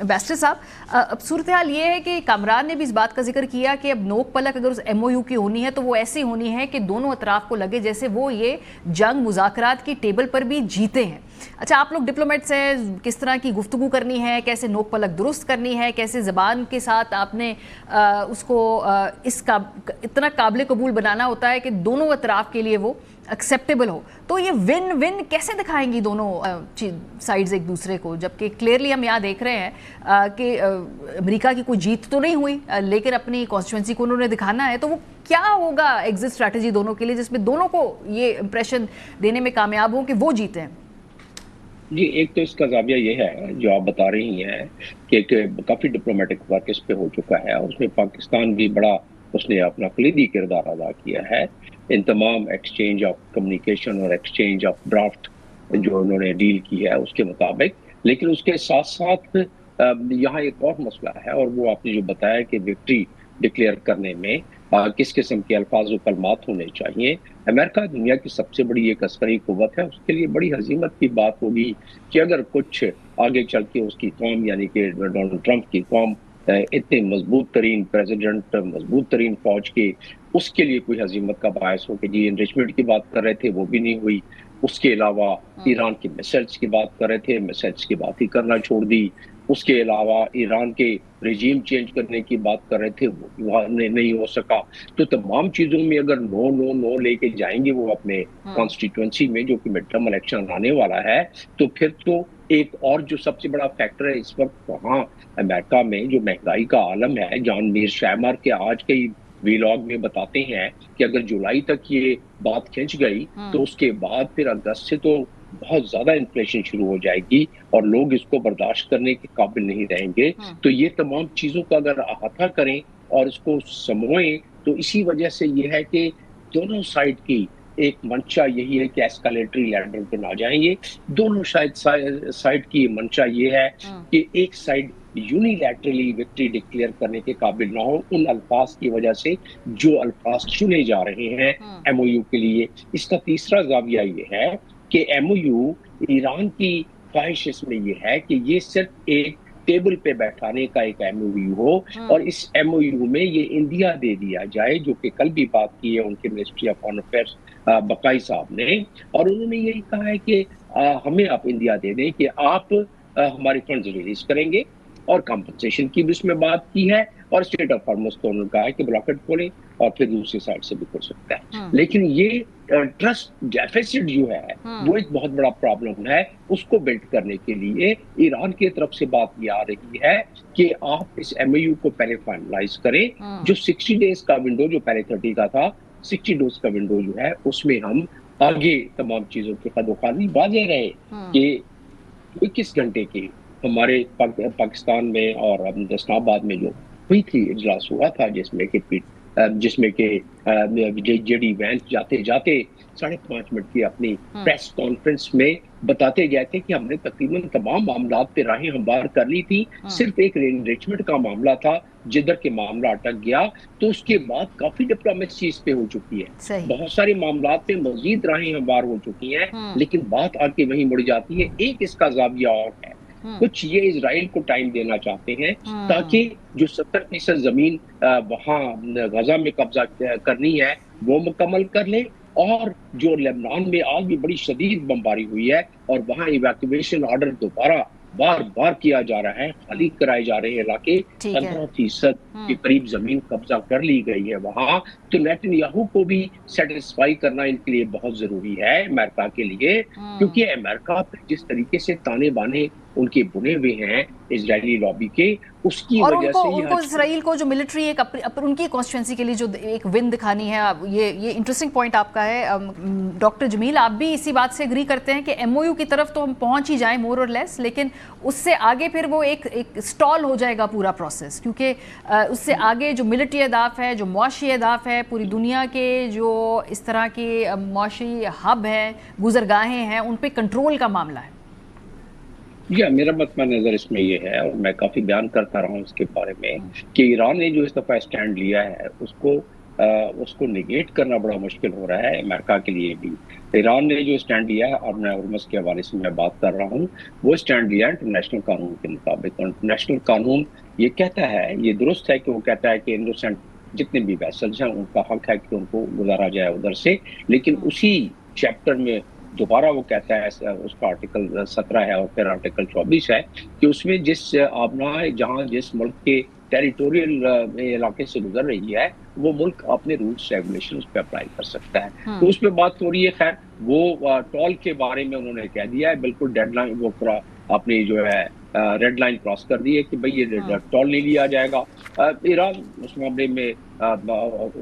Ambassador साहब, अब सूरत हाल ये है कि कामरान ने भी इस बात का जिक्र किया कि अब नोक पलक अगर उस MOU की होनी है तो वो ऐसी होनी है कि दोनों अतराफ को लगे जैसे वो ये जंग मुज़ाकरात की टेबल पर भी जीते हैं। अच्छा, आप लोग डिप्लोमेट्स हैं, किस तरह की गुफ्तगू करनी है, कैसे नोक पलक दुरुस्त करनी है, कैसे ज़बान के साथ आपने उसको इसका इतना काबिल कबूल बनाना होता है कि दोनों अतराफ के लिए वो एक्सेप्टेबल हो, तो ये विन विन कैसे दिखाएंगी दोनों साइड्स एक दूसरे को, जबकि क्लियरली हम यहाँ देख रहे हैं कि अमेरिका की कोई जीत तो नहीं हुई, लेकिन अपनी कॉन्स्टिट्यूंसी को उन्होंने दिखाना है। तो वो क्या होगा एग्जिट स्ट्रैटेजी दोनों के लिए जिसमें दोनों को ये इंप्रेशन देने में कामयाब हों कि वो जीते हैं? जी, एक तो इसका जाविया ये है जो आप बता रही हैं कि काफी डिप्लोमेटिक वर्क इस पे हो चुका है, और उसमें पाकिस्तान भी बड़ा उसने अपना कलीदी किरदार अदा किया है इन तमाम एक्सचेंज ऑफ कम्युनिकेशन और एक्सचेंज ऑफ ड्राफ्ट जो उन्होंने डील की है उसके मुताबिक। लेकिन उसके साथ साथ यहाँ एक और मसला है, और वो आपने जो बताया कि विक्ट्री डिक्लेयर करने में किस किस्म के अल्फाज और कलमात होने चाहिए। अमेरिका दुनिया की सबसे बड़ी एक अस्करी कुव्वत है, उसके लिए बड़ी हजीमत की बात होगी कि अगर कुछ आगे चल के उसकी कौम यानी कि डोनाल्ड ट्रंप की कौम इतने मजबूत तरीन प्रेसिडेंट, मजबूत तरीन फौज के, उसके लिए कोई हजीमत का बायस हो कि जी एनरिचमेंट की बात कर रहे थे वो भी नहीं हुई। उसके अलावा ईरान के मिसाइल्स की बात कर रहे थे, मिसाइल्स की बात ही करना छोड़ दी। उसके अलावा ईरान के रिजीम चेंज करने की बात कर रहे थे, वो भी वहां नहीं हो सका। तो तमाम चीजों में अगर नो नो नो लेके जाएंगे वो अपने कॉन्स्टिट्यूंसी में, जो कि मिड टर्म इलेक्शन आने वाला है, तो फिर तो एक और जो सबसे बड़ा फैक्टर है इस वक्त वहां अमेरिका में जो महंगाई का आलम है। जॉन मीर शैमर के आज के वीलॉग में बताते हैं कि अगर जुलाई तक ये बात खिंच गई तो उसके बाद फिर अगस्त से तो बहुत ज्यादा इन्फ्लेशन शुरू हो जाएगी और लोग इसको बर्दाश्त करने के काबिल नहीं रहेंगे। तो ये तमाम चीजों का अगर अहाता करें और इसको समोएं, तो इसी वजह से ये है कि दोनों साइड की एक मंशा यही है कि एस्केलेटरी लैडर पे ना जाएंगे। दोनों शायद साइड की मंशा ये है कि एक साइड यूनिलैटरली विक्ट्री डिक्लेयर करने के काबिल ना हो उन अल्फाज की वजह से जो अल्फाज चुने जा रहे हैं MOU के लिए। इसका तीसरा जाविया ये है कि MOU ईरान की ख्वाहिश इसमें ये है कि ये सिर्फ एक टेबल पे बैठाने का एक MOU हो, और इस MOU में ये इंडिया दे दिया जाए, जो कि कल भी बात की है उनके मिनिस्ट्री ऑफ फॉरेन अफेयर्स बकाई साहब ने। और उन्होंने यही कहा है कि हमें आप इंडिया दे दें कि आप हमारे फंड्स रिलीज करेंगे, और कंपनसेशन की भी उसमें बात की है, और स्टेट ऑफ हॉर्मुज़ को उन्होंने कहा है कि ब्लॉकेट खोलें और फिर दूसरी साइड से भी खोल सकता है। लेकिन ये ट्रस्ट डेफिसिट जो है वो एक बहुत बड़ा प्रॉब्लम है। उसको बिल्ड करने के लिए ईरान की तरफ से बात ये आ रही है कि आप इस MOU को पहले फाइनलाइज करें। जो 60 डेज का विंडो जो पहले 30 का था, 60 डेज का विंडो जो है उसमें हम आगे तमाम चीजों के कदोखानी बाजे रहे कि 21 घंटे की हमारे पाकिस्तान में और इस्लामाबाद में जो हुई थी इजलास हुआ था, जिसमें कि JD वैंस जाते जाते 5.5 मिनट की अपनी प्रेस कॉन्फ्रेंस में बताते गए थे कि हमने तकरीबन तमाम मामला पे राहें हमवार कर ली थी, सिर्फ एक एनरिचमेंट का मामला था जिधर के मामला अटक गया। तो उसके बाद काफी डिप्लोमेसी इस पे हो चुकी है, बहुत सारे मामला पे मजीद राहें हमवार हो चुकी हैं, लेकिन बात आके वहीं मुड़ जाती है। एक इसका जाविया और है, कुछ ये इजराइल को टाइम देना चाहते हैं ताकि जो 70% जमीन वहां गजा में कब्जा करनी है वो मुकम्मल कर ले, और जो लेबनान में आज भी बड़ी शदीद बमबारी हुई है और वहां इवैक्यूएशन ऑर्डर दोबारा बार बार किया जा रहा है, खाली कराए जा रहे हैं इलाके, 15% के करीब जमीन कब्जा कर ली गई है वहां। तो नेतन्याहू को भी सेटिस्फाई करना इनके लिए बहुत जरूरी है अमेरिका के लिए, क्योंकि अमेरिका जिस तरीके से ताने बाने उनके बुने हुए हैं इजरायली लॉबी के, उसकी वजह से उनको इसराइल को जो मिलिट्री एक उनकी कॉन्स्टिट्यूंसी के लिए जो एक विन दिखानी है, ये इंटरेस्टिंग पॉइंट आपका है डॉक्टर जमील। आप भी इसी बात से एग्री करते हैं कि MOU की तरफ तो हम पहुंच ही जाएं मोर और लेस, लेकिन उससे आगे फिर वो एक स्टॉल हो जाएगा पूरा प्रोसेस, क्योंकि उससे आगे जो मिलिट्री अहदाफ है, जो मुआशी अहदाफ है, पूरी दुनिया के जो इस तरह के मुआशी हब हैं, गुजरगाहें हैं, उन पर कंट्रोल का मामला है। जी, मेरा मतमा नजर इसमें ये है, और मैं काफी बयान करता रहा हूँ इसके बारे में, कि ईरान ने जो इस दफा स्टैंड लिया है उसको उसको निगेट करना बड़ा मुश्किल हो रहा है अमेरिका के लिए भी। ईरान ने जो स्टैंड लिया है, और मैं हॉर्मज़ के हवाले से मैं बात कर रहा हूँ, वो स्टैंड लिया इंटरनेशनल कानून के मुताबिक। इंटरनेशनल कानून ये कहता है, ये दुरुस्त है कि वो कहता है कि इनोसेंट जितने भी वेसल्स हैं उनका हक है कि उनको गुजारा जाए उधर से, लेकिन उसी चैप्टर में दोबारा वो कहता है, उसका आर्टिकल 17 है और फिर आर्टिकल 24 है, कि उसमें जिस अपना जहां जिस मुल्क के टेरिटोरियल इलाके से गुजर रही है, वो मुल्क अपने रूल्स रेगुलेशन उस पर अप्लाई कर सकता है। तो उस पर बात हो रही है। खैर, वो टॉल के बारे में उन्होंने कह दिया है, बिल्कुल डेडलाइन वो पूरा अपनी जो है रेड लाइन क्रॉस कर दी है कि भाई ये टॉल नहीं लिया जाएगा। ईरान उस मामले में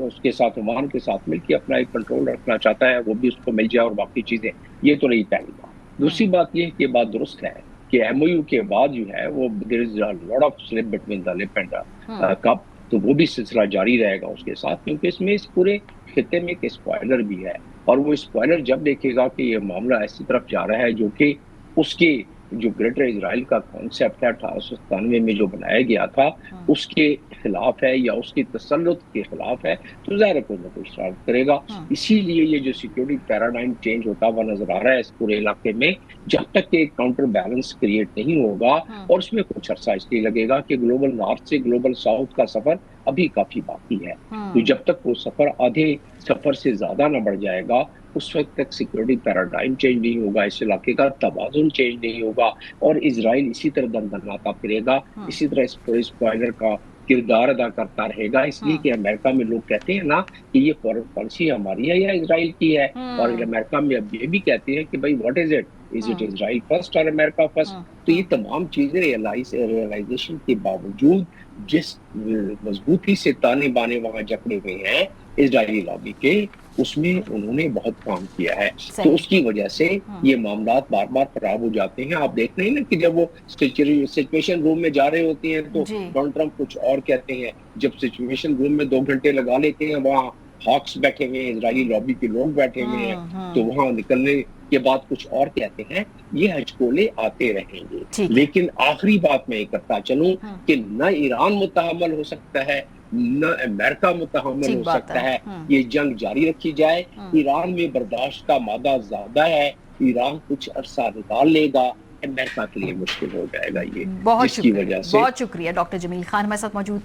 उसके साथ, ओमान के साथ मिलकर अपना एक कंट्रोल रखना चाहता है, वो भी उसको मिल जाए और बाकी चीजें। ये तो नहीं पहली बात। दूसरी बात ये है कि बात दुरुस्त है कि एमओयू के बाद जो है वो there is a lot of slip between the lip and the cup, तो वो भी सिलसिला जारी रहेगा उसके साथ, क्योंकि इसमें इस पूरे खिते में एक स्पॉइलर भी है। और वो स्पॉइलर जब देखेगा कि ये मामला ऐसी तरफ जा रहा है जो कि उसके जो ग्रेटर इजराइल का कॉन्सेप्ट है 1897 में जो बनाया गया था, उसके खिलाफ है या उसकी तसल्लुत के खिलाफ है, तो ज़ाहिर कुछ ना कुछ शरारत करेगा। इसीलिए ये जो सिक्योरिटी पैराडाइम चेंज होता हुआ नजर आ रहा है इस पूरे इलाके में, जब तक कि काउंटर बैलेंस क्रिएट नहीं होगा, और उसमें कुछ अर्सा इसलिए लगेगा कि ग्लोबल नॉर्थ से ग्लोबल साउथ का सफर अभी काफी बाकी है। तो जब तक वो सफर आधे सफर से ज्यादा ना बढ़ जाएगा, उस वक्त तक सिक्योरिटी पैराडाइम चेंज नहीं होगा, इस इलाके का तवाज़ुन चेंज नहीं होगा, और इजराइल इसी तरह दंदनाता फिरेगा, इसी तरह इस स्पॉइलर का किरदार अदा करता रहेगा। इसलिए कि अमेरिका में लोग कहते हैं ना कि ये फॉरेन पॉलिसी हमारी है या इजराइल की है, और अमेरिका में अब ये भी कहते हैं कि भाई what is it Israel first और अमेरिका फर्स्ट। तो ये तमाम चीजें रियलाइजेशन के बावजूद जिस मजबूती से ताने बाने वहां जकड़े हुए हैं इजरायली लॉबी के, उसमें उन्होंने बहुत काम किया है। तो उसकी वजह से ये मामला बार बार खराब हो जाते हैं। आप देख रहे हैं ना कि जब वो सिचुएशन रूम में जा रहे होते हैं तो डोनाल्ड ट्रंप कुछ और कहते हैं, जब सिचुएशन रूम में 2 घंटे लगा लेते हैं, वहाँ हॉक्स बैठे हुए हैं, इजरायली लॉबी के लोग बैठे हुए हैं, तो वहां निकलने के बाद कुछ और कहते हैं। ये हचकोले आते रहेंगे, लेकिन आखिरी बात मैं करता चलूं कि न ईरान मुतहम्मल हो सकता है, न अमेरिका मुतहम्मल हो सकता है। ये जंग जारी रखी जाए, ईरान में बर्दाश्त का मादा ज्यादा है, ईरान कुछ अरसा निकाल लेगा, अमेरिका के लिए मुश्किल हो जाएगा ये, जिसकी वजह से। बहुत शुक्रिया डॉक्टर जमील खान हमारे साथ मौजूद